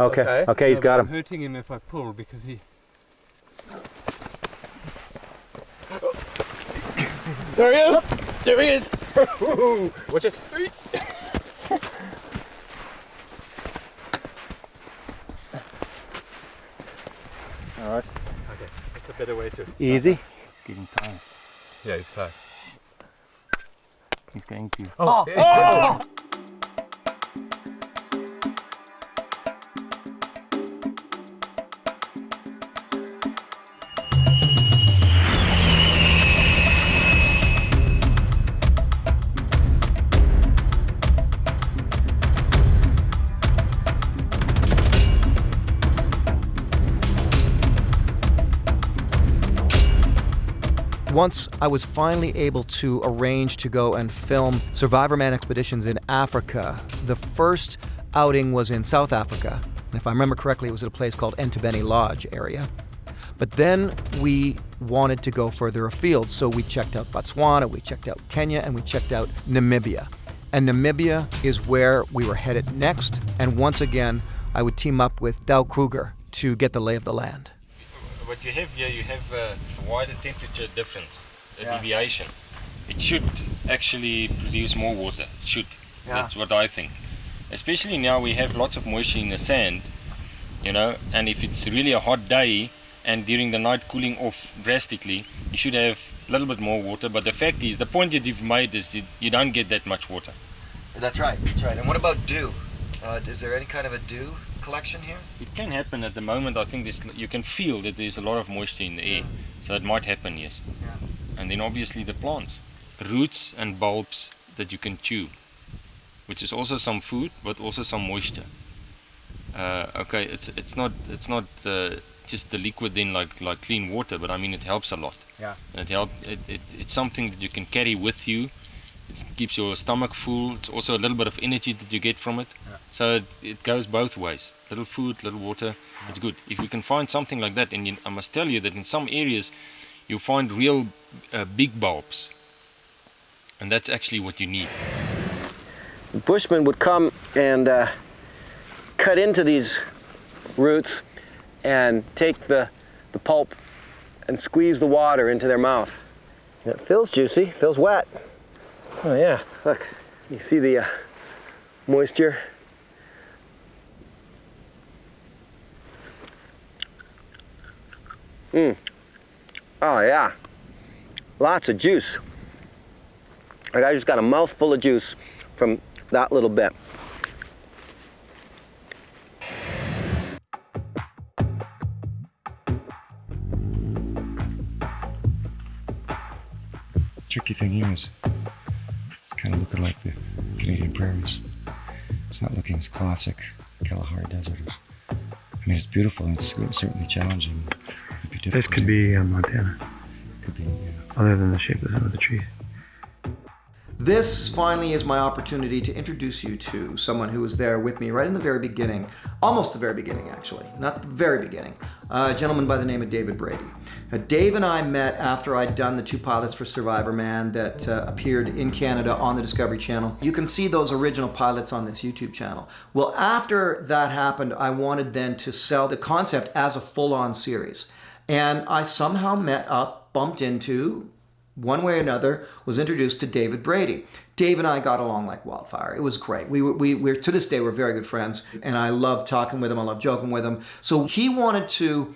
Okay, he's got him. I'm hurting him if I pull because he... There he is! There he is! Watch it! Alright. Okay, that's a better way to... Easy. He's getting tired. Yeah, he's tired. He's going to... Oh! Once I was finally able to arrange to go and film Survivorman expeditions in Africa. The first outing was in South Africa. And if I remember correctly, it was at a place called Entebeni Lodge area. But then we wanted to go further afield, so we checked out Botswana, we checked out Kenya, and we checked out Namibia. And Namibia is where we were headed next. And once again, I would team up with Dow Kruger to get the lay of the land. What you have here, you have a wider temperature difference, a deviation. It should actually produce more water. It should. That's what I think. Especially now we have lots of moisture in the sand, you know, and if it's really a hot day and during the night cooling off drastically, you should have a little bit more water. But the fact is, the point that you've made is that you don't get that much water. That's right, that's right. And what about dew? Is there any kind of a dew collection here? It can happen at the moment. I think you can feel that there's a lot of moisture in the air, so it might happen, yes. And then obviously the plants, roots and bulbs that you can chew, which is also some food, but also some moisture. Okay, it's not just the liquid then like clean water, but I mean it helps a lot. Yeah. It's something that you can carry with you. It keeps your stomach full. It's also a little bit of energy that you get from it. Yeah. So it goes both ways. Little food, little water, it's good. If we can find something like that, and I must tell you that in some areas you find real big bulbs, and that's actually what you need. Bushmen would come and cut into these roots and take the pulp and squeeze the water into their mouth. And it feels juicy, feels wet. Oh yeah, look, you see the moisture. Oh yeah, lots of juice. Like I just got a mouthful of juice from that little bit. Tricky thing here is it's kind of looking like the Canadian prairies. It's not looking as classic Kalahari Desert is. I mean, it's beautiful and it's certainly challenging. This could be Montana. Could be, yeah. Other than the shape of some of the trees. This finally is my opportunity to introduce you to someone who was there with me right in the very beginning, almost the very beginning actually, not the very beginning, a gentleman by the name of David Brady. Dave and I met after I'd done the 2 pilots for Survivorman that appeared in Canada on the Discovery Channel. You can see those original pilots on this YouTube channel. Well, after that happened, I wanted then to sell the concept as a full-on series. And I somehow bumped into, one way or another, was introduced to David Brady. Dave and I got along like wildfire. It was great. We're to this day, we're very good friends, and I love talking with him. I love joking with him. So he wanted to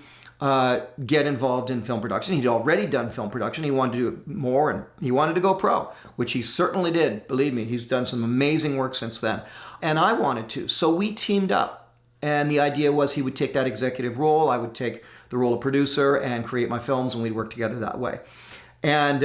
get involved in film production. He'd already done film production. He wanted to do it more, and he wanted to go pro, which he certainly did. Believe me, he's done some amazing work since then. And I wanted to. So we teamed up, and the idea was he would take that executive role. I would take the role of producer and create my films, and we'd work together that way. And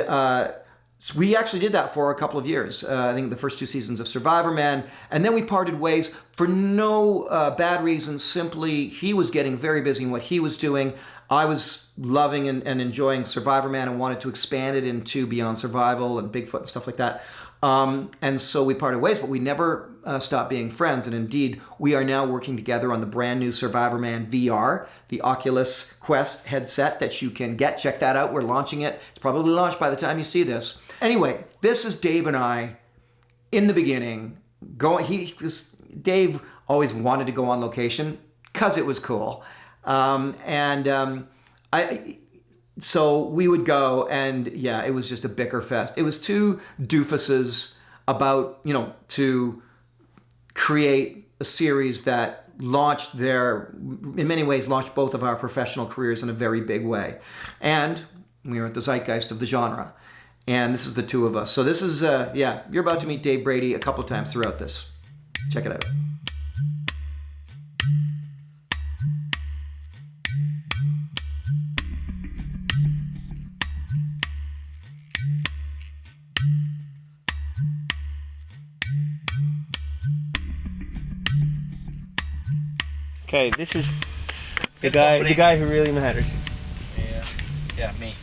so we actually did that for a couple of years. I think the first 2 seasons of Survivorman. And then we parted ways for no bad reasons. Simply, he was getting very busy in what he was doing. I was loving and enjoying Survivorman and wanted to expand it into Beyond Survival and Bigfoot and stuff like that. And so we parted ways, but we never stopped being friends. And indeed, we are now working together on the brand new Survivorman VR, the Oculus Quest headset that you can get. Check that out. We're launching it. It's probably launched by the time you see this. Anyway, this is Dave and I in the beginning. Dave always wanted to go on location. because it was cool. So we would go, and yeah, it was just a bicker fest. It was two doofuses about, to create a series that in many ways launched both of our professional careers in a very big way. And we were at the zeitgeist of the genre. And this is the two of us. So this is, you're about to meet Dave Brady a couple times throughout this. Check it out. Okay, this is the guy who really matters. Yeah, me.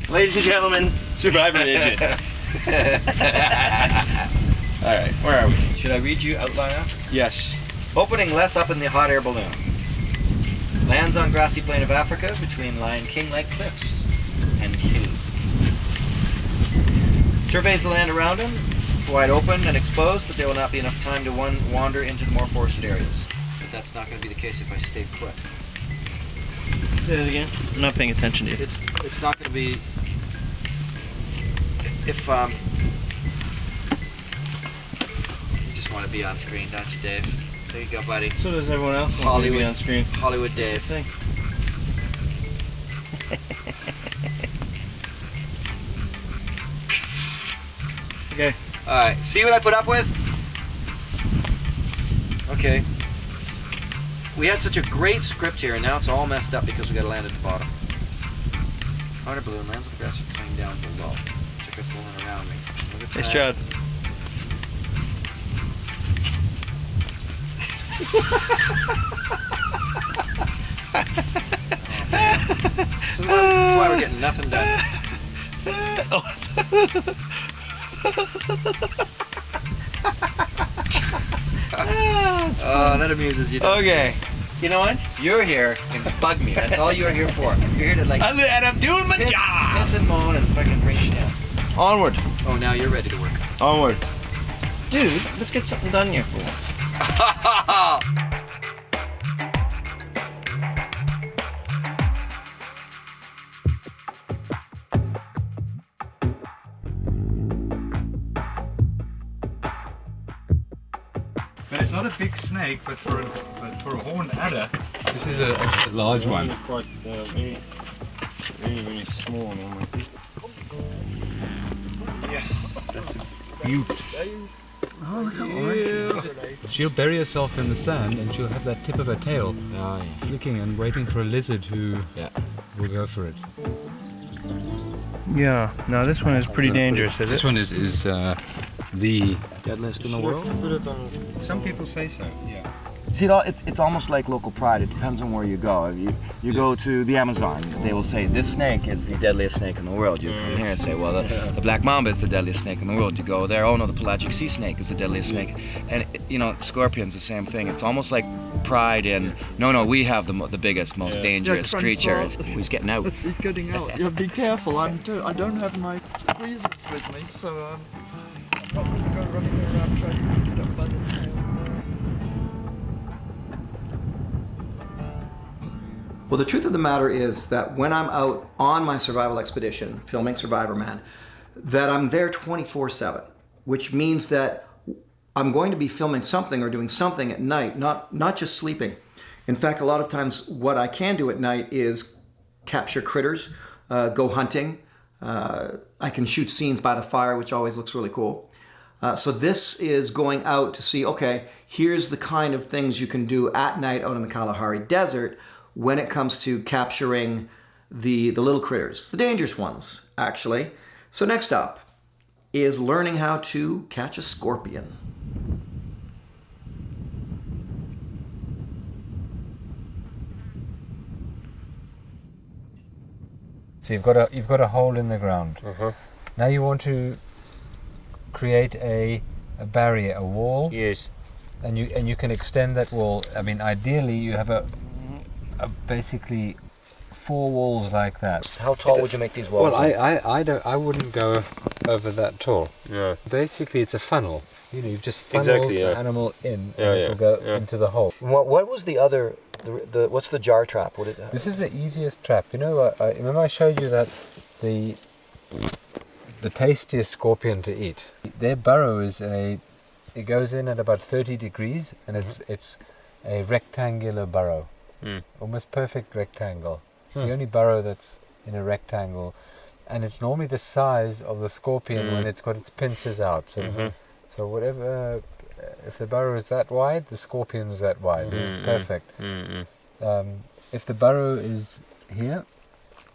Ladies and gentlemen, Survivorman agent. Alright, where are we? Should I read you outline after? Yes. Opening less up in the hot air balloon. Lands on grassy plain of Africa between Lion King-like cliffs and Q. Surveys the land around him. Wide open and exposed, but there will not be enough time to wander into the more forested areas. But that's not going to be the case if I stay put. Say that again. I'm not paying attention to you. It's not going to be. If you just want to be on screen, don't you, Dave? There you go, buddy. So does everyone else want to be on screen. Hollywood Dave. Thing. Okay. Alright, see what I put up with? Okay. We had such a great script here, and now it's all messed up because we gotta land at the bottom. Hot air balloon lands with the grass coming down below. Check what's going around me. Look at Hey, that. Stroud. This is why we're getting nothing done. Oh, that amuses you. Okay. You know what? You're here and bug me. That's all you're here for. You're here to And I'm doing my job. piss and moan and fucking bring shit down. Onward. Oh, now you're ready to work. Onward. Dude, let's get something done here for once. But it's not a big snake, but for a horned adder, this is a large one. Quite very, very small normally. Yes, that's a beaut. Oh, look how she'll bury herself in the sand and she'll have that tip of her tail flicking and waiting for a lizard who will go for it. Yeah. No, this one is pretty dangerous, is it? This one is the Deadliest in the world? Some people say so, yeah. See, it's almost like local pride. It depends on where you go. If you go to the Amazon, they will say, this snake is the deadliest snake in the world. You come here and say, well, the black mamba is the deadliest snake in the world. You go there, oh no, the pelagic sea snake is the deadliest snake. And, scorpion's the same thing. It's almost like pride in, no, we have the biggest, most dangerous creature. Who's getting out? He's getting out. Yeah, be careful. I don't have my tweezers with me, so I'm not going to go running around trying to get up by the tail. Well, the truth of the matter is that when I'm out on my survival expedition, filming Survivorman, that I'm there 24/7, which means that I'm going to be filming something or doing something at night, not just sleeping. In fact, a lot of times what I can do at night is capture critters, go hunting. I can shoot scenes by the fire, which always looks really cool. So this is going out to see, okay, here's the kind of things you can do at night out in the Kalahari Desert when it comes to capturing the little critters, the dangerous ones, actually. So next up is learning how to catch a scorpion. So you've got a hole in the ground. Now you want to create a barrier, a wall. Yes. And you can extend that wall. I mean, ideally you have a basically 4 walls like that. How tall would you make these walls? Well, I wouldn't go over that tall. Yeah. Basically, it's a funnel. You know, you've just funneled the animal in, and it will go into the hole. What was the other? What's the jar trap? This is the easiest trap. You know, I remember I showed you that the tastiest scorpion to eat. Their burrow is it goes in at about 30 degrees, and it's a rectangular burrow, almost perfect rectangle. It's the only burrow that's in a rectangle, and it's normally the size of the scorpion when it's got its pincers out. So whatever, if the burrow is that wide, the scorpion is that wide. It's perfect. If the burrow is here,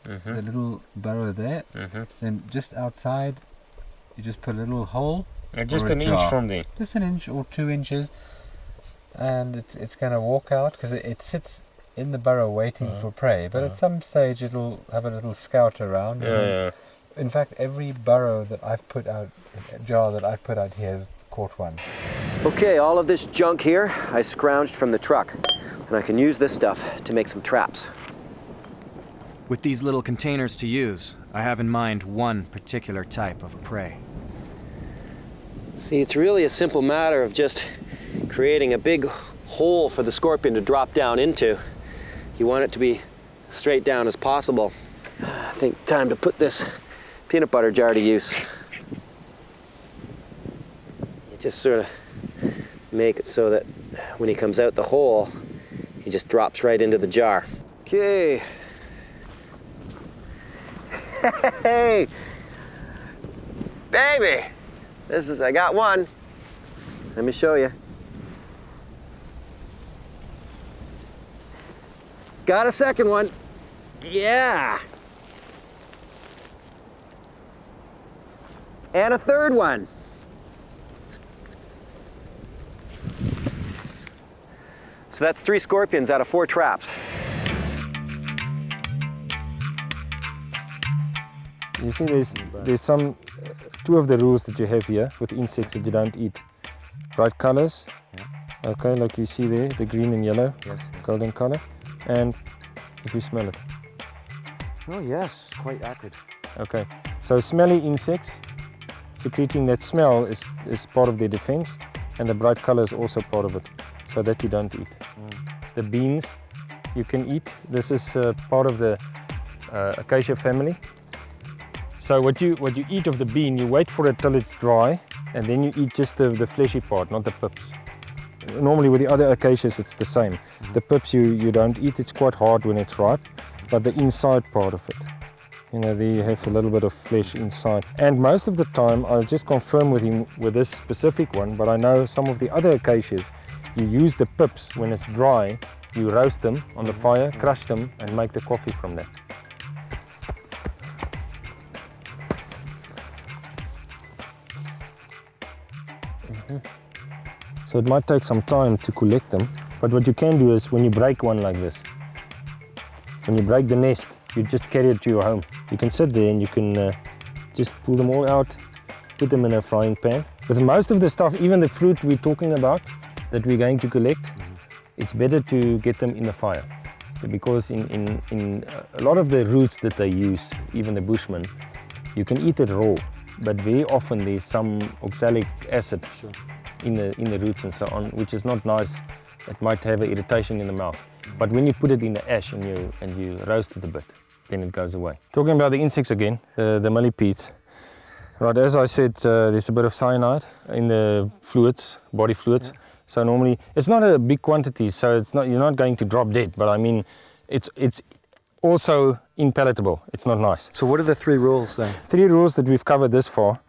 the little burrow there, then just outside, you just put a little hole. Just an inch from there. Just an inch or 2 inches, and it's going to walk out because it sits in the burrow waiting for prey. But at some stage, it'll have a little scout around. In fact, every burrow that I've put out, jar that I've put out here has caught one. Okay, all of this junk here I scrounged from the truck, and I can use this stuff to make some traps. With these little containers to use, I have in mind one particular type of prey. See, it's really a simple matter of just creating a big hole for the scorpion to drop down into. You want it to be straight down as possible. I think time to put this peanut butter jar to use. You just sort of make it so that when he comes out the hole, he just drops right into the jar. Okay. Hey, baby, I got one. Let me show you. Got a second one. Yeah. And a third one. So that's 3 scorpions out of 4 traps. You see, there's some 2 of the rules that you have here with insects that you don't eat. Bright colors, okay, like you see there, the green and yellow, golden color, and if you smell it. Oh yes, it's quite acrid. Okay, so smelly insects, secreting that smell is part of their defense, and the bright color is also part of it, so that you don't eat. The beans you can eat. This is part of the acacia family. So what you eat of the bean, you wait for it till it's dry, and then you eat just the fleshy part, not the pips. Normally with the other acacias it's the same. The pips you don't eat, it's quite hard when it's ripe, but the inside part of it, you know, there you have a little bit of flesh inside. And most of the time, I'll just confirm with him with this specific one, but I know some of the other acacias, you use the pips when it's dry, you roast them on the fire, crush them, and make the coffee from that. So it might take some time to collect them, but what you can do is when you break one like this, when you break the nest, you just carry it to your home. You can sit there and you can just pull them all out, put them in a frying pan. With most of the stuff, even the fruit we're talking about that we're going to collect, it's better to get them in the fire. Because in a lot of the roots that they use, even the Bushmen, you can eat it raw, but very often there's some oxalic acid in the roots and so on, which is not nice. It might have an irritation in the mouth. But when you put it in the ash and you roast it a bit, then it goes away. Talking about the insects again, the millipedes. Right, as I said, there's a bit of cyanide in the fluids, body fluids. So normally, it's not a big quantity, so you're not going to drop dead, but I mean, it's also impalatable. It's not nice. So what are the 3 rules then? 3 rules that we've covered this far.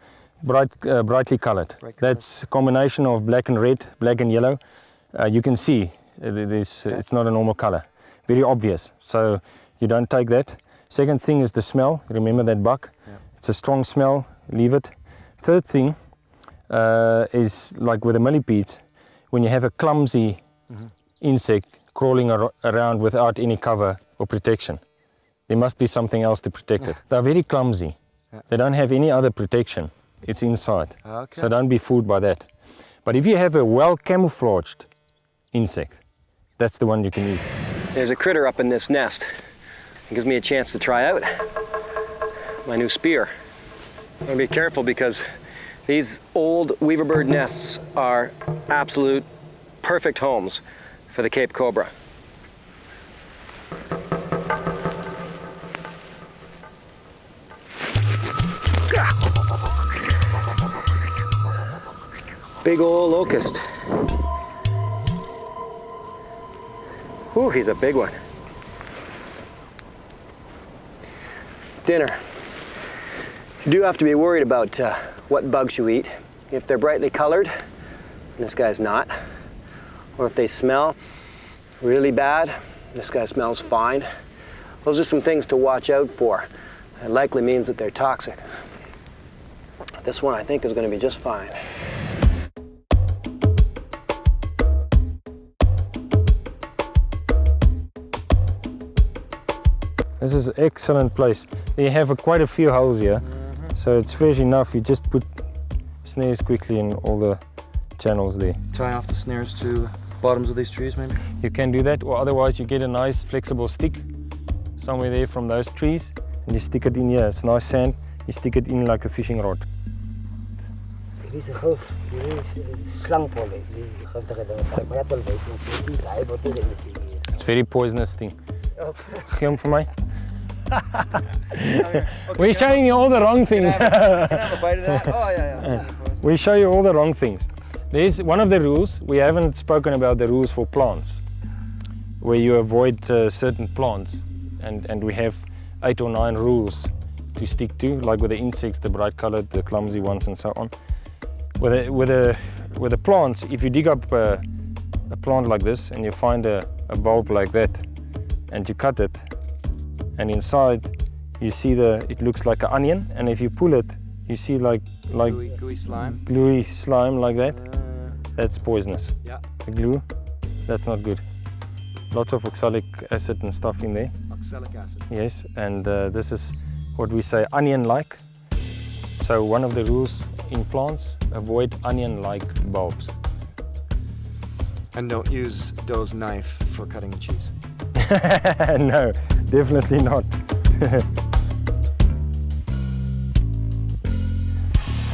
Brightly colored. That's a combination of black and red, black and yellow. You can see it's not a normal color. Very obvious. So you don't take that. Second thing is the smell. Remember that buck? It's a strong smell. Leave it. Third thing is like with the millipedes, when you have a clumsy insect crawling around without any cover or protection, there must be something else to protect it. They're very clumsy. They don't have any other protection. It's inside. Okay. So don't be fooled by that. But if you have a well camouflaged insect, that's the one you can eat. There's a critter up in this nest. It gives me a chance to try out my new spear. And be careful because these old weaver bird nests are absolute perfect homes for the Cape cobra. Big old locust. Ooh, he's a big one. Dinner. You do have to be worried about what bugs you eat. If they're brightly colored, and this guy's not, or if they smell really bad, this guy smells fine. Those are some things to watch out for. It likely means that they're toxic. This one I think is going to be just fine. This is an excellent place. They have quite a few holes here, so it's fresh enough. You just put snares quickly in all the channels there. Tie off the snares to bottoms of these trees, maybe? You can do that, or otherwise you get a nice flexible stick somewhere there from those trees, and you stick it in here. It's nice sand. You stick it in like a fishing rod. It's a very poisonous thing. Gee hom vir my. We're showing you all the wrong things. Can I have a bite of that? Oh, yeah. We show you all the wrong things. There's one of the rules. We haven't spoken about the rules for plants, where you avoid certain plants, and we have 8 or 9 rules to stick to, like with the insects, the bright colored, the clumsy ones, and so on. With the plants, if you dig up a plant like this and you find a bulb like that, and you cut it, and inside you see it looks like an onion, and if you pull it, you see like gooey slime. Gluey slime like that. That's poisonous. Yeah. The glue, that's not good. Lots of oxalic acid and stuff in there. Oxalic acid. Yes, and this is what we say onion-like. So one of the rules in plants, avoid onion-like bulbs. And don't use Doe's knife for cutting the cheese. No, definitely not.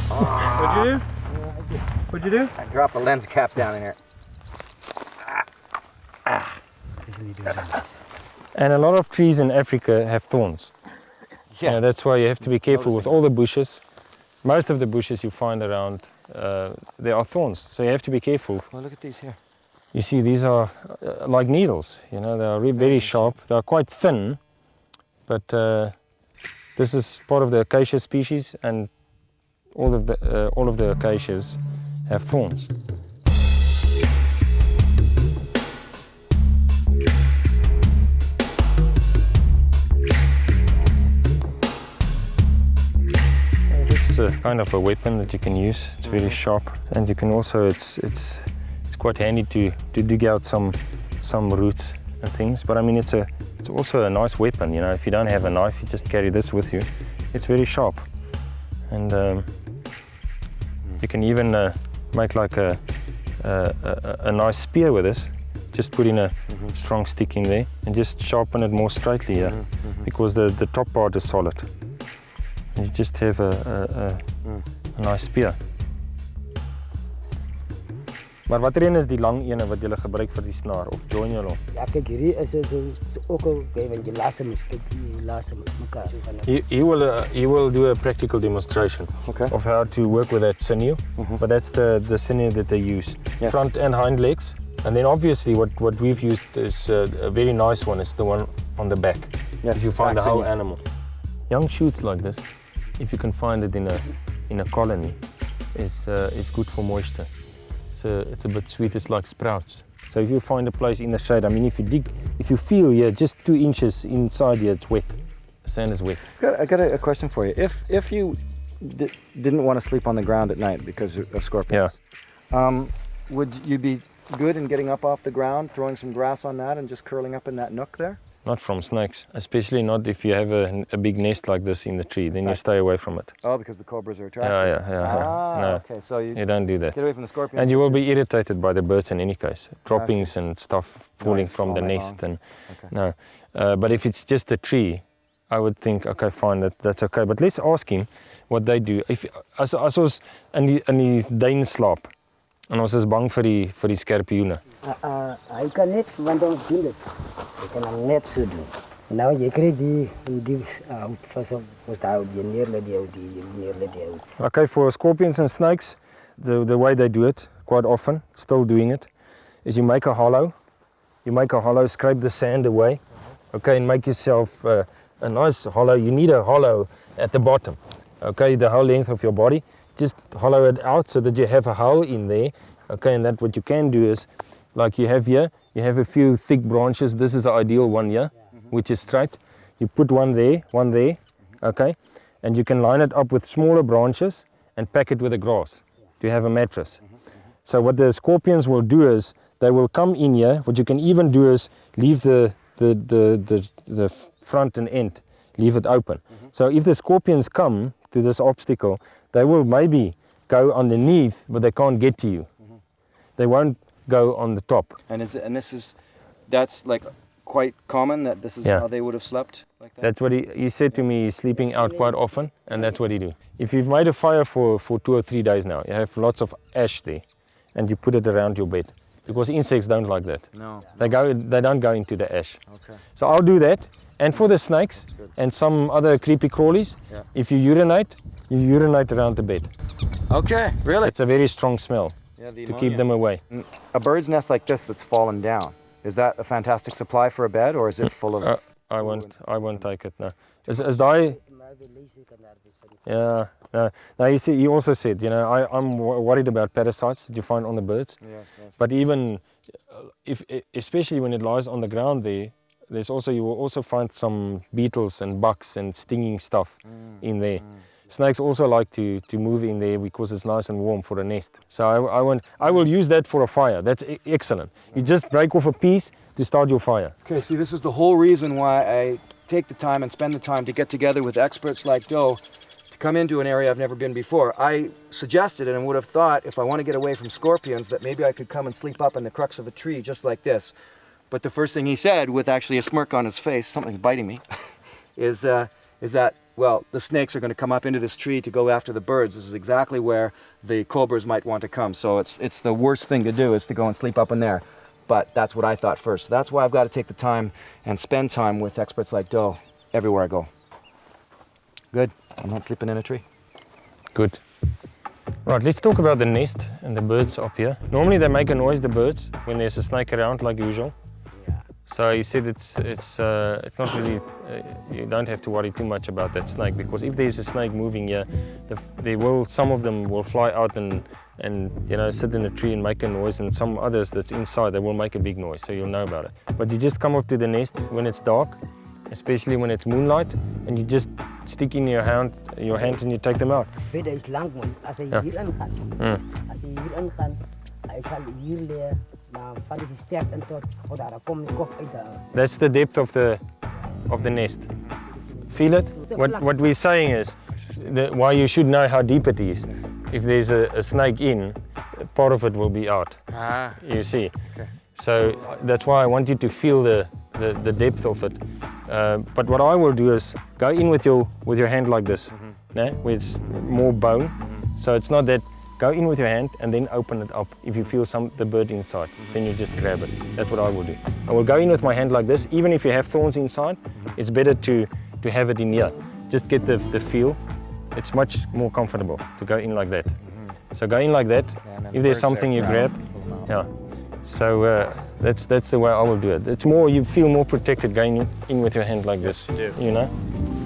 What'd you do? What'd you do? I dropped the lens cap down in here. And a lot of trees in Africa have thorns. Yeah, that's why you have to be careful with all the bushes. Most of the bushes you find around, there are thorns, so you have to be careful. Well, look at these here. You see, these are like needles, you know, they are very sharp. They are quite thin, but this is part of the acacia species, and all of the acacias have thorns. This is a kind of a weapon that you can use. It's very sharp, and you can also it's quite handy to dig out some roots and things. But I mean, it's also a nice weapon. You know, if you don't have a knife, you just carry this with you. It's very sharp, and you can even make like a nice spear with this. Just put in a strong stick in there and just sharpen it more straightly here, because the top part is solid. And you just have a nice spear. Maar watter een is die lang ene wat jy gebruik vir die snaar of join jy hom? Ja, kyk hierdie is ook al want jy laat hom kyk jy laat hom mekaar. He will do a practical demonstration of how to work with that sinew, but that's the sinew that they use, front and hind legs, and then obviously what we've used is a very nice one. Is the one on the back. Yes, if you find the whole animal. Young shoots like this, if you can find it in a colony, is good for moisture. It's a bit sweet. It's like sprouts. So if you find a place in the shade, I mean, if you feel here just 2 inches inside here, it's wet. The sand is wet. I got a question for you. If you didn't want to sleep on the ground at night because of scorpions, would you be good in getting up off the ground, throwing some grass on that, and just curling up in that nook there? Not from snakes, especially not if you have a big nest like this in the tree. Then you stay away from it. Oh, because the cobras are attracted. Yeah. No, okay. So you don't do that. Get away from the scorpions. And you will be irritated by the birds in any case. Droppings and stuff falling from the nest. And no, but if it's just a tree, I would think, okay, fine, that's okay. But let's ask him what they do. As ons in die duin slaap en ons is bang vir die skorpioene. Hy kan net, want ons doen dit. Hy kan hom net so doen. Nou, jy kry die hout vas op, ons daar die neerlet die hout. Okay, for scorpions and snakes, the way they do it, quite often, still doing it, is you make a hollow. You make a hollow, scrape the sand away, okay, and make yourself a nice hollow. You need a hollow at the bottom, okay, the whole length of your body. Just hollow it out so that you have a hole in there, okay, and that what you can do is, like you have here, you have a few thick branches. This is the ideal one here, which is straight. You put one there, okay, and you can line it up with smaller branches and pack it with the grass to have a mattress. So what the scorpions will do is, they will come in here. What you can even do is leave the front and end, leave it open. So if the scorpions come to this obstacle, they will maybe go underneath, but they can't get to you. They won't go on the top. And that's like quite common that this is how they would have slept like that? That's what he said to me. He's sleeping out quite often, and that's what he do. If you've made a fire for 2 or 3 days now, you have lots of ash there, and you put it around your bed. Because insects don't like that. No. They don't go into the ash. Okay. So I'll do that. And for the snakes and some other creepy crawlies, if you urinate around the bed. Okay, really? It's a very strong smell to keep them away. A bird's nest like this that's fallen down, is that a fantastic supply for a bed, or is it full of... I won't take it, no. Is die? Yeah. No, you see, he also said, you know, I'm worried about parasites that you find on the birds. Yes. But even especially when it lies on the ground there, you will also find some beetles and bugs and stinging stuff in there. Snakes also like to move in there because it's nice and warm for a nest. So I will use that for a fire. That's excellent. You just break off a piece to start your fire. Okay, see, this is the whole reason why I take the time and spend the time to get together with experts like Doe to come into an area I've never been before. I suggested and would have thought, if I want to get away from scorpions, that maybe I could come and sleep up in the crux of a tree just like this. But the first thing he said, with actually a smirk on his face, something's biting me, is that, well, the snakes are going to come up into this tree to go after the birds. This is exactly where the cobras might want to come. So it's the worst thing to do is to go and sleep up in there. But that's what I thought first. That's why I've got to take the time and spend time with experts like Doe everywhere I go. Good. I'm not sleeping in a tree. Good. Right, let's talk about the nest and the birds up here. Normally they make a noise, the birds, when there's a snake around like usual. So he said it's not really, you don't have to worry too much about that snake, because if there's a snake moving here, some of them will fly out and you know, sit in a tree and make a noise, and some others that's inside, they will make a big noise, so you'll know about it. But you just come up to the nest when it's dark, especially when it's moonlight, and you just stick in your hand and you take them out. Verder is lang mos, as hy hier ingaan. As hy hier ingaan, hy sal hier lê, maar val hy sterk in tot daar kom die kop uit daar. That's the depth of the nest. Feel it? What we're saying is why you should know how deep it is. If there's a snake in, part of it will be out. You see. Okay. So that's why I want you to feel the depth of it. But what I will do is go in with your hand like this, where it's more bone. So it's not that. Go in with your hand and then open it up. If you feel the bird inside, then you just grab it. That's what I will do. I will go in with my hand like this. Even if you have thorns inside, it's better to have it in here. Just get the feel. It's much more comfortable to go in like that. So go in like that. If there's something you grab, So that's the way I will do it. It's more, you feel more protected going in with your hand like this, you know,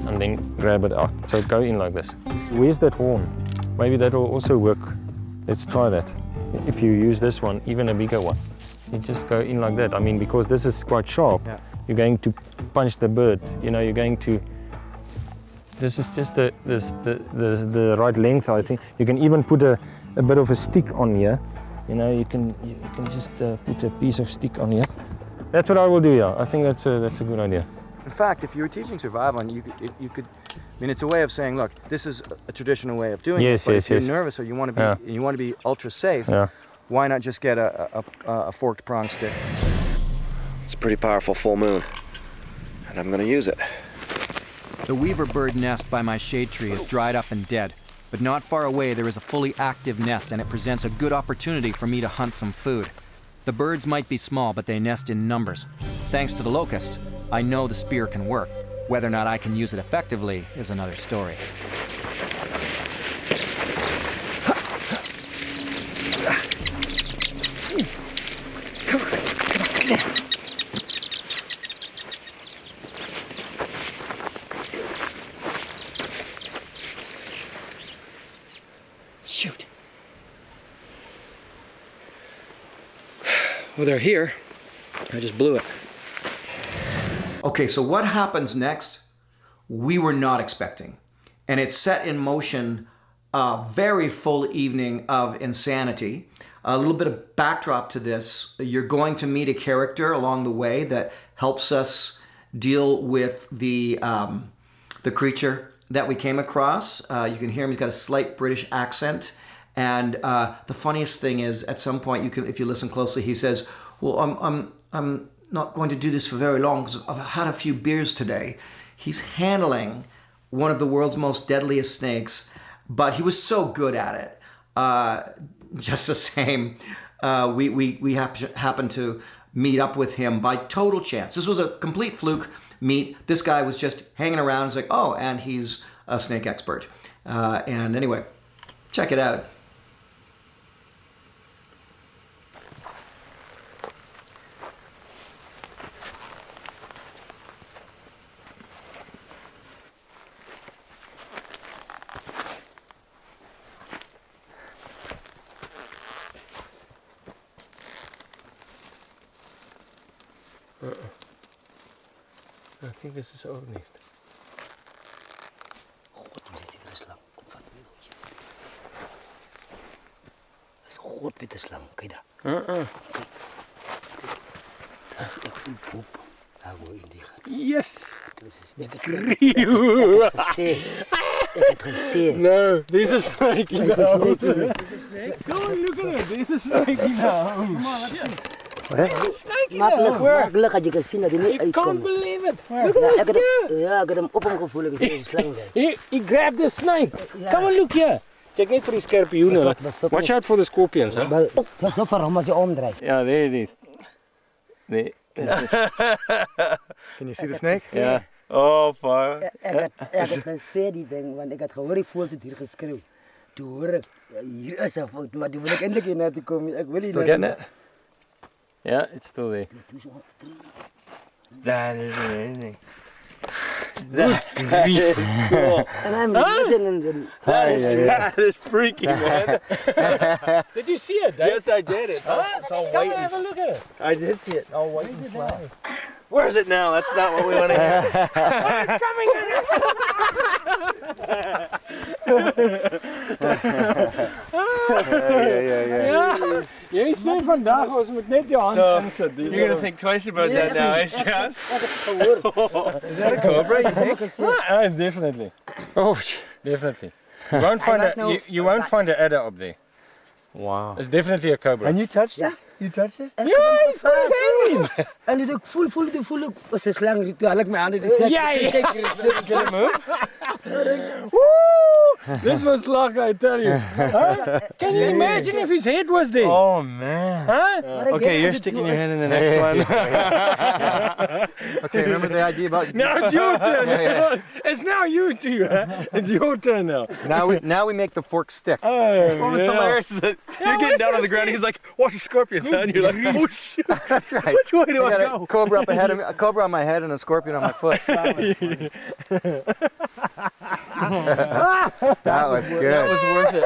and then grab it out. So go in like this. Where's that horn? Maybe that will also work. Let's try that. If you use this one, even a bigger one, you just go in like that. I mean, because this is quite sharp, you're going to punch the bird. You know, you're going to. This is just the right length, I think. You can even put a bit of a stick on here. You know, you can just put a piece of stick on here. That's what I will do. Yeah, I think that's a good idea. In fact, if you were teaching Survivorman, you could. I mean, it's a way of saying, look, this is a traditional way of doing it. But if you're nervous or you want to be ultra safe, why not just get a forked prong stick? It's a pretty powerful full moon, and I'm going to use it. The weaver bird nest by my shade tree is dried up and dead, but not far away there is a fully active nest, and it presents a good opportunity for me to hunt some food. The birds might be small, but they nest in numbers. Thanks to the locust, I know the spear can work. Whether or not I can use it effectively is another story. Shoot. Well, they're here. I just blew it. Okay, so what happens next, we were not expecting. And it set in motion a very full evening of insanity. A little bit of backdrop to this. You're going to meet a character along the way that helps us deal with the creature that we came across. You can hear him, he's got a slight British accent. And the funniest thing is, at some point, if you listen closely, he says, well, I'm not going to do this for very long because I've had a few beers today. He's handling one of the world's most deadliest snakes, but he was so good at it. Just the same, we happened to meet up with him by total chance. This was a complete fluke meet. This guy was just hanging around. It's like, oh, and he's a snake expert. And anyway, check it out. I think this is old nest. God, hier is die weer 'n slang. Kom vat my. Dis God met 'n slang. Kyk daar. As ek die poep, daar wou in die gaan. Yes. Ek het gesê. No, there's a snake in the home. Go and look at it. There's a snake in the home. There's a snake in the home. Makkelijk dat jy kan sien dat hy nie I uitkom. can't believe it. Look at this here. Ja, ek het hom op hom gevoel. Ek sê dis 'n slang daar. He grabbed the snake. Come and look here. Check net vir die skorpioene. Watch out for the scorpions, huh? Pas op vir hom as jy omdraai. Yeah, there it is. There. Can you see the snake? Yeah. Oh, fire. Ek het gesê die ding, want ek het gehoor die voëls het hier geskreeu. Toe hoor ek, hier is 'n fout, maar toe wil ek eintlik hier na toe kom. Ek wil nie. Still getting it? Yeah, it's still there. That is amazing. That is cool. And I'm listening. That is freaky, man. Did you see it, Dave? Yes, I did. It's all white. Come and have a look at it. I did see it. All white and flat. Where is it now? That's not what we want to hear. It's coming in. Ja. Jy sê vandag ons moet net jou hand insit. You're going to think twice about that now, eh, Stroud? Is that a cobra, you think? Definitely. Oh, definitely. You won't find an adder up there. Wow. It's definitely a cobra. And you touched it? You touched it? Yeah, he put his hand in. En dit ook voel as 'n slang ritueel ek my hande te sê. Yeah. Can it move? Woo! This was luck, I tell you. Huh? Can you imagine if his head was there? Oh man. Huh? Okay, you're sticking your head in the next one. Okay, remember the idea about... Now it's your turn. It's now you two. Huh? It's your turn now. Now we make the fork stick. Oh, What was hilarious is that you're getting down on the ground, he's like, watch a scorpion, son. You're like, oh shit. That's right. Which way do I got go? A cobra up ahead of me, a cobra on my head and a scorpion on my foot. That was good. That was worth it.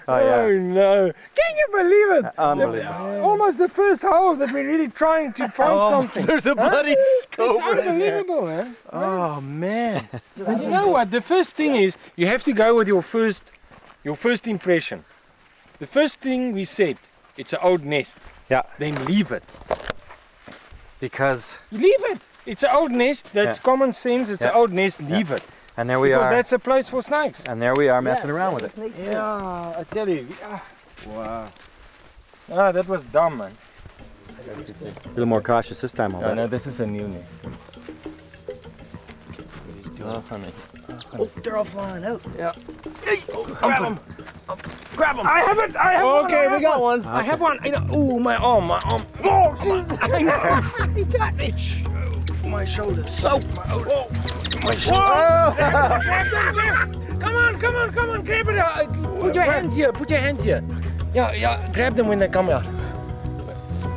Oh, yeah. Oh no. Can you believe it? Unbelievable. Almost the first hole that we're really trying to find something. There's a bloody cobra. It's unbelievable, man. Oh man. And you know what? The first thing is you have to go with your first impression. The first thing we said, it's an old nest. Yeah. Then leave it. Because... You leave it. It's an old nest. That's common sense. It's an old nest. Leave it. And there we because are. That's a place for snakes. And there we are messing around with it. Yeah, I tell you. Wow. Ah, that was dumb, man. A little more cautious this time. No, this is a new nest. Oh, they're all flying out. Yeah. Grab them. Grab them. I have it. I have one. Okay, we got one. I have one. Ooh, my arm. Oh, I know. You got me. My shoulders. Oh, My shoulders. Come on. Grab it. Put your hands here. Yeah. Grab them when they come out.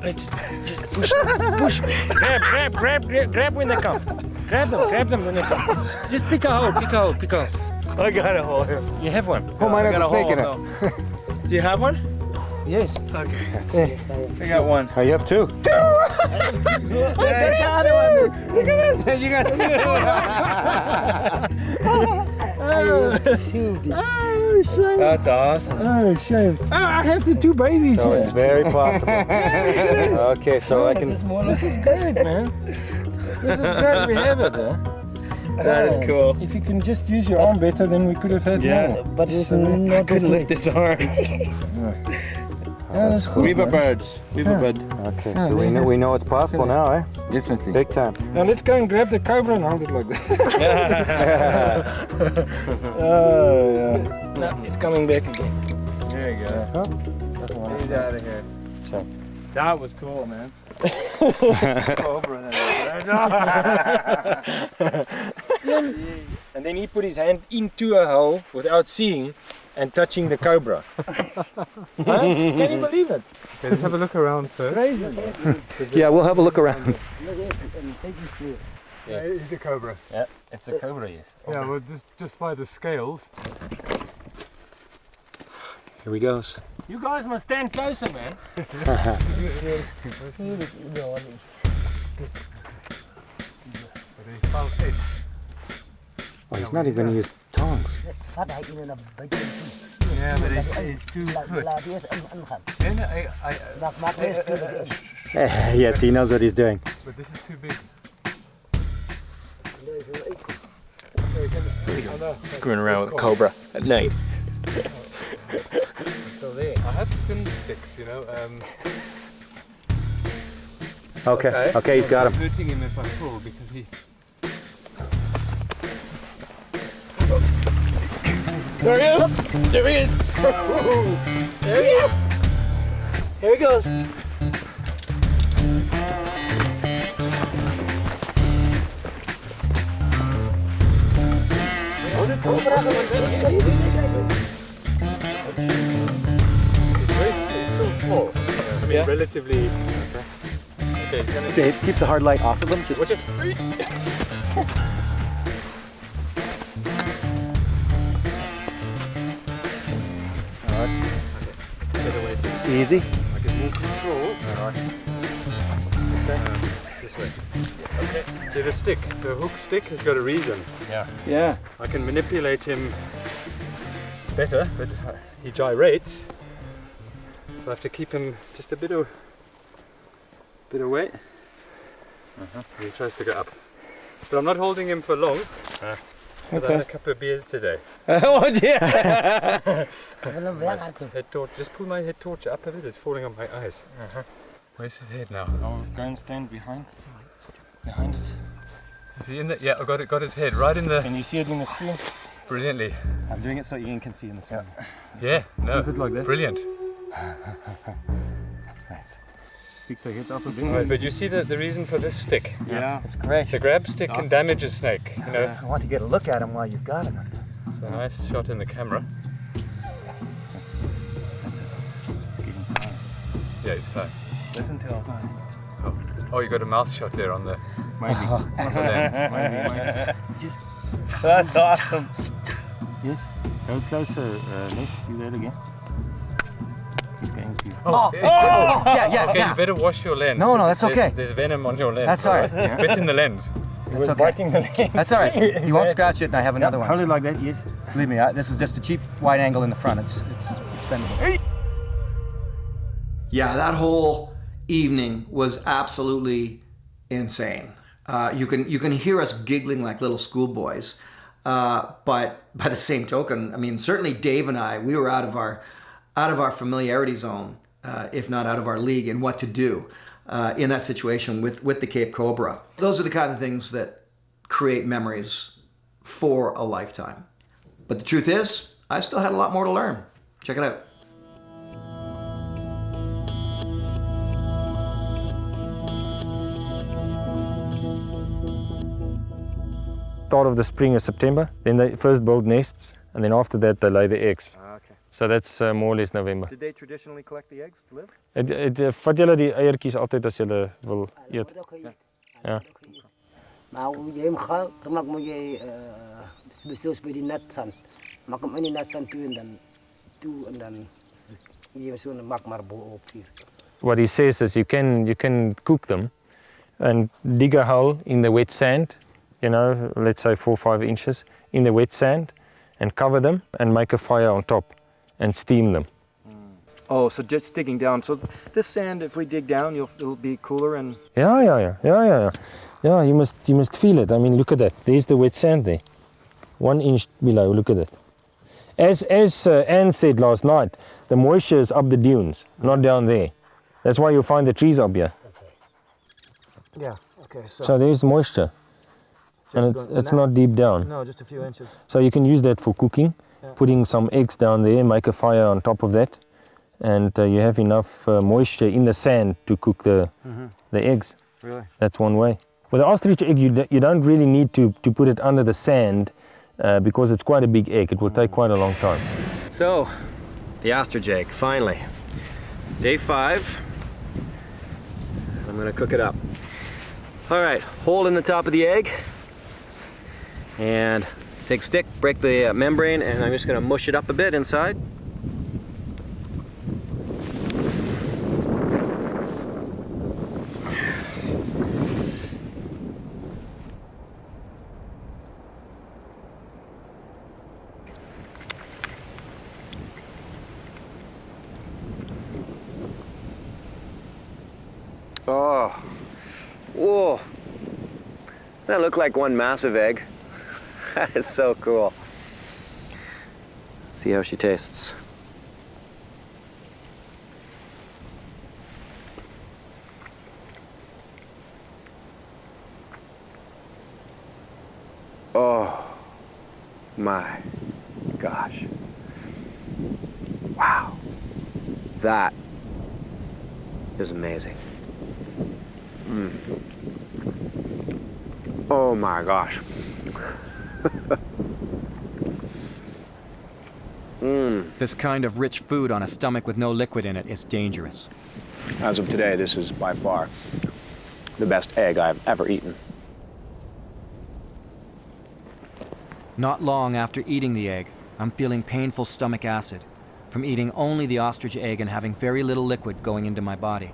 Let's just push. Grab when they come. Grab them when they come. Just pick a hole. I got a hole here. You have one. Oh, mine has a snake in it. Do you have one? Yes. Okay. I got one. Oh, you have two. Look at this. You got two. Oh, shame. That's awesome. Oh, shame. Oh, I have the two babies So here. it's very possible. Okay, so I can. This is great, man. This is great. We have it, huh? That is cool. If you can just use your arm better, then we could have had more. but it's I not couldn't lift this arm. Yeah, that's cool. Weaver man. birds. Weaver bird. Okay, so we know it's possible now, eh? Definitely. Big time. Now let's go and grab the cobra and hold it like this. Oh yeah. No, it's coming back again. There you go. He's out of here. So. That was cool, man. Cobra. And then he put his hand into a hole without seeing and touching the cobra. Huh? Can you believe it? Okay, let's have a look around first. Crazy. Yeah, we'll have a look around. Yeah, it's a cobra. Yeah, it's a cobra, yes. Yeah, well, just by the scales. Here he goes. You guys must stand closer, man. Oh, he's not even going to use tongs. Yeah, but it's too good. Then Yes, he knows what he's doing. but this is too big. Screwing around with a cobra at night. Still there. I have sim sticks, you know. Okay, he's got I'm him. hurting him if I pull because he. There he is. There he is. There he is. Here he goes. It's still small. I mean, relatively. Okay, he's gonna. Dave, keep the hard light off of him. Just Watch it. easy. I get more control. This way. Okay. See the stick, the hook stick has got a reason. Yeah. I can manipulate him better, but he gyrates. So I have to keep him just a bit away. He tries to go up. But I'm not holding him for long. Because I had a couple of beers today. Oh yeah. Head torch. Just pull my head torch up a bit. It's falling on my eyes. Where's his head now? I'll go and stand behind it. Is he in the? Yeah, I got his head right in the. Can you see it in the screen? Brilliantly. I'm doing it so Ian can see in the sun. Yeah. No. Keep it like this. Brilliant. Nice. Pick the head up a bit. Right, but you see the reason for this stick. Yeah, it's great. The grab stick can damage a snake. You know. I want to get a look at him while you've got him. It's a nice shot in the camera. Yeah, it's fine. Listen to him. Oh, you got a mouth shot there on the. Maybe. on the lens. That's awesome. Yes. Go closer, Nick. Do that again. He's going to. Okay, you better wash your lens. No, that's okay. There's venom on your lens. That's all right. It's bit in the lens. He was biting the lens. That's all right. You won't scratch it, and I have another Hold it one. like that, yes. Believe me, this is just a cheap wide angle in the front. It's expendable. Yeah, that whole evening was absolutely insane. You can hear us giggling like little schoolboys, but by the same token, I mean, certainly Dave and I, we were out of our familiarity zone, if not out of our league, in what to do in that situation with the Cape Cobra. Those are the kind of things that create memories for a lifetime. But the truth is, I still had a lot more to learn. Check it out. Start of the spring is September, then they first build nests, and then after that they lay the eggs. Okay. So that's more or less November. Did they traditionally collect the eggs to live? Vat julle die eiertjies altyd as julle wil eet? Ja. Maar jy moet jy beslis by die natsand. Maak hom in die natsand toe en dan jy so maak maar bo op vuur. What he says is you can cook them and dig a hole in the wet sand, you know, let's say 4 or 5 inches in the wet sand, and cover them and make a fire on top and steam them. Oh, so just digging down. So this sand, if we dig down, it'll be cooler and... Yeah, you must feel it. I mean, look at that. There's the wet sand there. 1 inch below, look at it. As Anne said last night, the moisture is up the dunes, not down there. That's why you'll find the trees up here. Yeah, okay. So there's moisture. And it's not deep down. No, just a few inches. So you can use that for cooking, putting some eggs down there, make a fire on top of that, and you have enough moisture in the sand to cook the eggs. Really? That's one way. With the ostrich egg, you don't really need to put it under the sand because it's quite a big egg. It will take quite a long time. So, the ostrich egg, finally. Day 5. I'm gonna cook it up. All right, hole in the top of the egg. And take a stick, break the membrane, and I'm just gonna mush it up a bit inside. Oh, whoa, that looked like one massive egg. That is so cool. Let's see how she tastes. Oh my gosh. Wow. That is amazing. Oh my gosh. This kind of rich food on a stomach with no liquid in it is dangerous. As of today, this is by far the best egg I've ever eaten. Not long after eating the egg, I'm feeling painful stomach acid from eating only the ostrich egg and having very little liquid going into my body.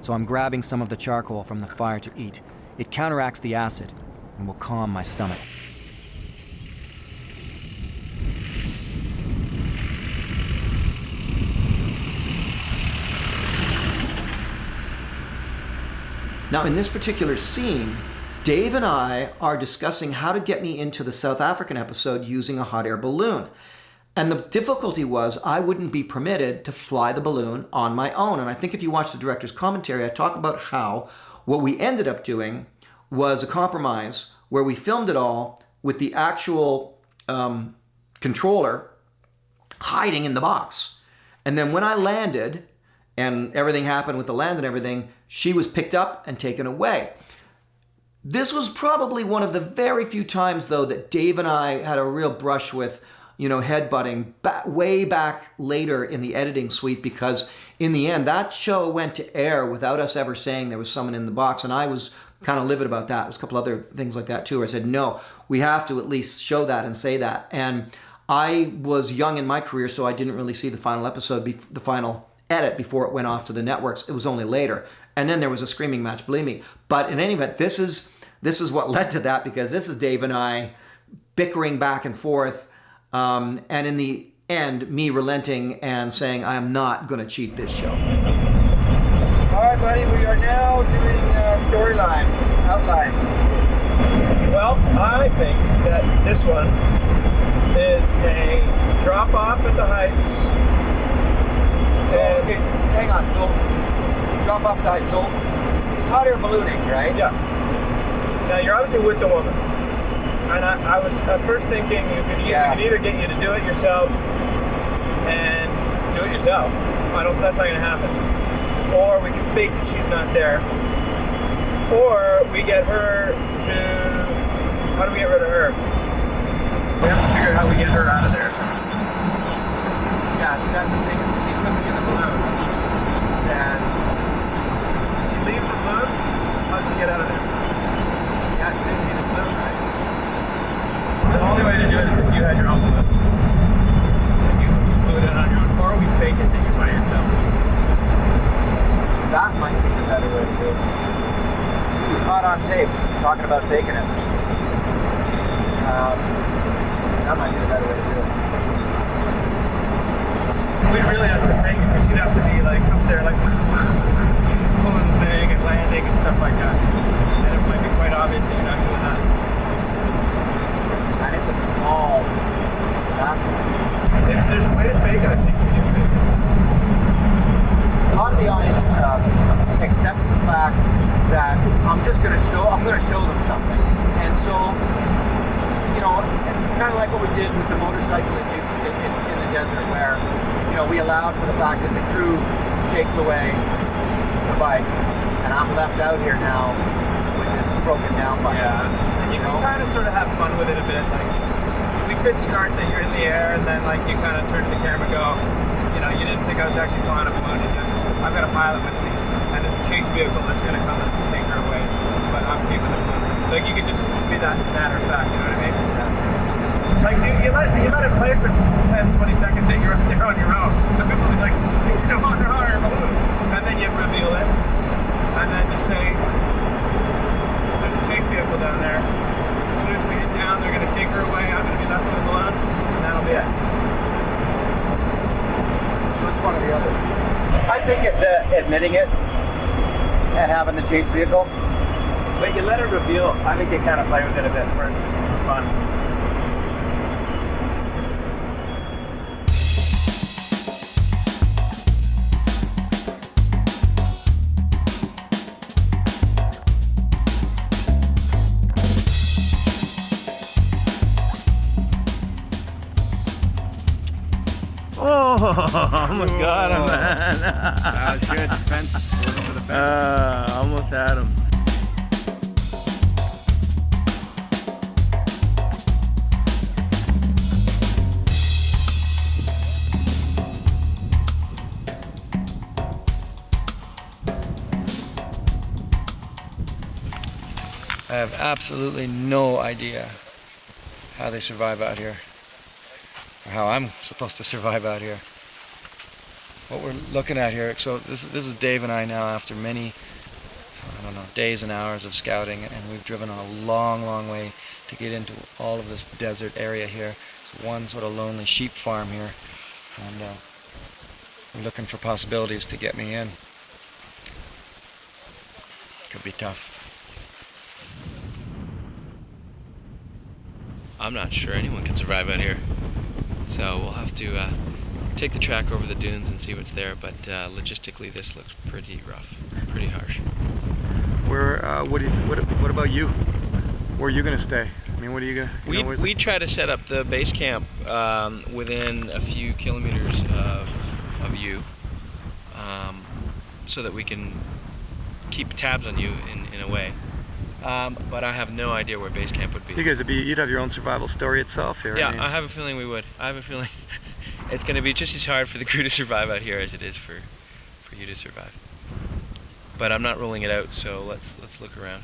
So I'm grabbing some of the charcoal from the fire to eat. It counteracts the acid and will calm my stomach. Now, in this particular scene, Dave and I are discussing how to get me into the South African episode using a hot air balloon. And the difficulty was I wouldn't be permitted to fly the balloon on my own. And I think if you watch the director's commentary, I talk about how what we ended up doing was a compromise where we filmed it all with the actual controller hiding in the box. And then when I landed and everything happened with the land and everything, she was picked up and taken away. This was probably one of the very few times, though, that Dave and I had a real brush with, headbutting way back later in the editing suite, because in the end, that show went to air without us ever saying there was someone in the box, and I was kind of livid about that. There's a couple other things like that, too, where I said, no, we have to at least show that and say that. And I was young in my career, so I didn't really see the final episode, the final edit before it went off to the networks. It was only later. And then there was a screaming match, believe me. But in any event, this is what led to that, because this is Dave and I bickering back and forth. And in the end, me relenting and saying, I am not going to cheat this show. All right, buddy, we are now doing storyline, outline. Well, I think that this one is a drop off at the heights. So, okay, hang on. So, drop off at the heights. So, it's hot air ballooning, right? Yeah. Now, you're obviously with the woman. And I was at first thinking we could either get you to do it yourself and do it yourself. That's not going to happen. Or we can fake that she's not there. Or we get her to... How do we get rid of her? We have to figure out how we get her out of there. Yeah, so that's the thing. If she's swimming in the balloon, then She leaves the balloon? How does she get out of there? yeah, she doesn't need a balloon, right? The only way to do it is if you had your own balloon. You flew it in on your own. Or we fake it that you're by yourself. That might be the better way to do it. We caught on tape talking about faking it. That might be the better way to do it. We'd really have to fake it because you'd have to be like up there like pulling the thing and landing and stuff like that. And it might be quite obvious that you're not doing that. And it's a small basket. If there's a way to fake it, I think we do fake it. A lot of the audience accepts the fact that I'm going to show them something. And so, you know, it's kind of like what we did with the motorcycling use in the desert, where, you know, we allowed for the fact that the crew takes away the bike, and I'm left out here now with this broken down bike. Yeah, and you can kind of sort of have fun with it a bit. Like, we could start that you're in the air, and then like you kind of turn to the camera and go, you know, you didn't think I was actually flying a balloon, did you? I've got a pilot with me, and there's a chase vehicle that's going to come and take her away, but I'm keeping the balloon. Like, you could just be that matter of fact, you know what I mean? Like, you let it play for 10, 20 seconds that you're up there on your own. And people will be like, you know, on your balloon. And then you reveal it. And then just say, there's a chase vehicle down there. As soon as we hit down, they're going to take her away. I'm going to be left with the balloon. And that'll be it. So it's one or the other. I think admitting it and having the chase vehicle. But you let it reveal. I think you kind of play with it a bit first, just for fun. Oh my God, man. That was good. Fence. Looking for the fence. Almost had him. I have absolutely no idea how they survive out here, or how I'm supposed to survive out here. What we're looking at here, so this is Dave and I now after many, I don't know, days and hours of scouting, and we've driven a long, long way to get into all of this desert area here. It's one sort of lonely sheep farm here, and we're looking for possibilities to get me in. Could be tough. I'm not sure anyone can survive out here, so we'll have to take the track over the dunes and see what's there, but logistically this looks pretty rough, pretty harsh. What about you? Where are you gonna stay? I mean, what are you gonna? We try to set up the base camp within a few kilometers of you, so that we can keep tabs on you in a way. But I have no idea where base camp would be. You guys you'd have your own survival story itself here. Yeah, I mean. I have a feeling we would. I have a feeling it's going to be just as hard for the crew to survive out here as it is for you to survive. But I'm not ruling it out, so let's look around.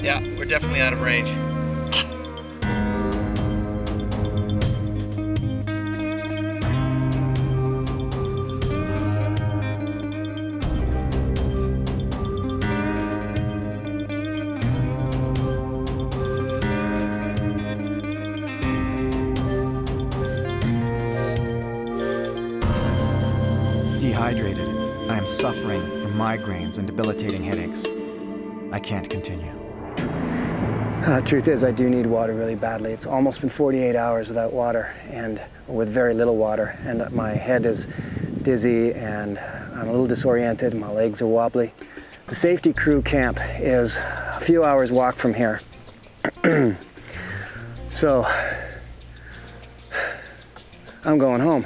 Yeah, we're definitely out of range. Dehydrated, I am suffering from migraines and debilitating headaches. I can't continue. Truth is, I do need water really badly. It's almost been 48 hours without water, and with very little water, and my head is dizzy, and I'm a little disoriented, my legs are wobbly. The safety crew camp is a few hours walk from here. So, I'm going home.